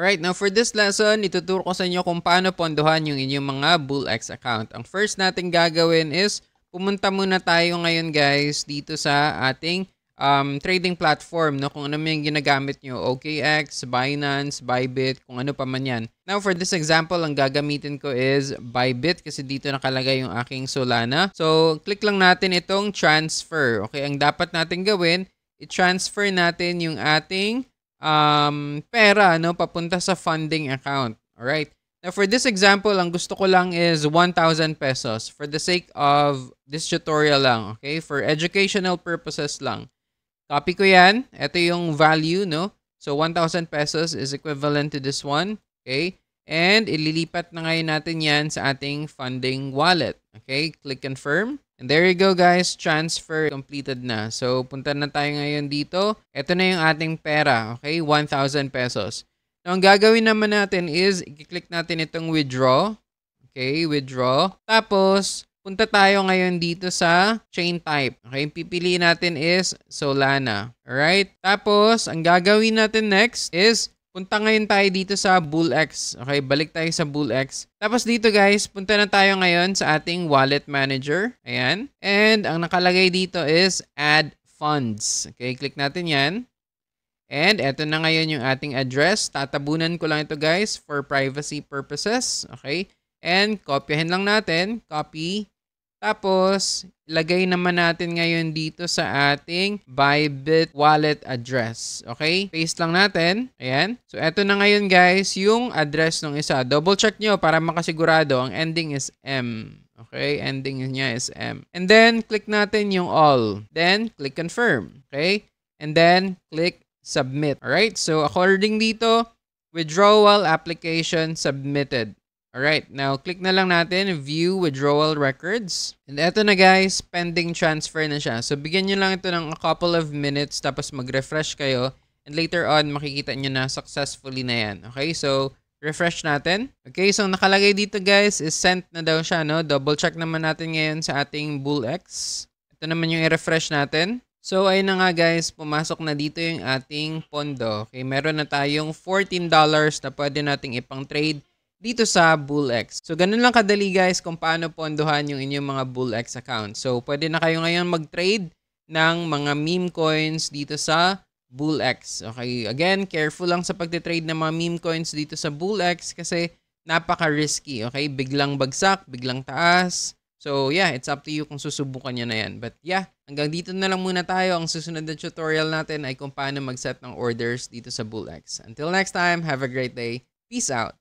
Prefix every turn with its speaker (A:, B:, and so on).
A: Alright, now for this lesson, ituturo ko sa inyo kung paano pondohan yung inyong mga BullX account. Ang first natin gagawin is, pumunta muna tayo ngayon guys dito sa ating trading platform, no? Kung ano yung ginagamit nyo, OKX, Binance, Bybit, kung ano pa man yan. Now for this example, ang gagamitin ko is Bybit kasi dito nakalagay yung aking Solana. So, click lang natin itong transfer. Okay, ang dapat natin gawin, i-transfer natin yung ating pera, no, papunta sa funding account. Alright. Now, for this example, ang gusto ko lang is 1,000 pesos for the sake of this tutorial lang. Okay? For educational purposes lang. Copy ko yan. Ito yung value, no? So, 1,000 pesos is equivalent to this one. Okay? And ililipat na ngayon natin yan sa ating funding wallet. Okay? Click confirm. And there you go guys, transfer completed na. So, punta na tayo ngayon dito. Ito na yung ating pera, okay? 1,000 pesos. Now, ang gagawin naman natin is, i-click natin itong withdraw. Okay, withdraw. Tapos, punta tayo ngayon dito sa chain type. Okay, pipiliin natin is Solana. Alright? Tapos, ang gagawin natin next is, punta ngayon tayo dito sa BullX. Okay, balik tayo sa BullX. Tapos dito guys, punta na tayo ngayon sa ating wallet manager. Ayan. And ang nakalagay dito is add funds. Okay, click natin yan. And eto na ngayon yung ating address. Tatabunan ko lang ito guys for privacy purposes. Okay. And kopyahin lang natin. Copy. Tapos, ilagay naman natin ngayon dito sa ating Bybit wallet address. Okay? Paste lang natin. Ayan. So, eto na ngayon guys, yung address ng isa. Double check nyo para makasigurado. Ang ending is M. Okay? Ending niya is M. And then, click natin yung all. Then, click confirm. Okay? And then, click submit. Alright? So, according dito, withdrawal application submitted. Alright, now click na lang natin, view withdrawal records. And eto na guys, pending transfer na siya. So bigyan nyo lang ito ng a couple of minutes tapos mag-refresh kayo. And later on, makikita nyo na successfully na yan. Okay, so refresh natin. Okay, so nakalagay dito guys is sent na daw siya, no? Double check naman natin ngayon sa ating BullX. Ito naman yung i-refresh natin. So ayun na nga guys, pumasok na dito yung ating pondo. Okay, meron na tayong $14 na pwede nating ipang trade dito sa BullX. So, ganun lang kadali guys kung paano pondohan yung inyong mga BullX account. So, pwede na kayo ngayon mag-trade ng mga meme coins dito sa BullX. Okay, again, careful lang sa pagtitrade ng mga meme coins dito sa BullX kasi napaka-risky. Okay, biglang bagsak, biglang taas. So, yeah, it's up to you kung susubukan nyo na yan. But yeah, hanggang dito na lang muna tayo. Ang susunod na tutorial natin ay kung paano mag-set ng orders dito sa BullX. Until next time, have a great day. Peace out!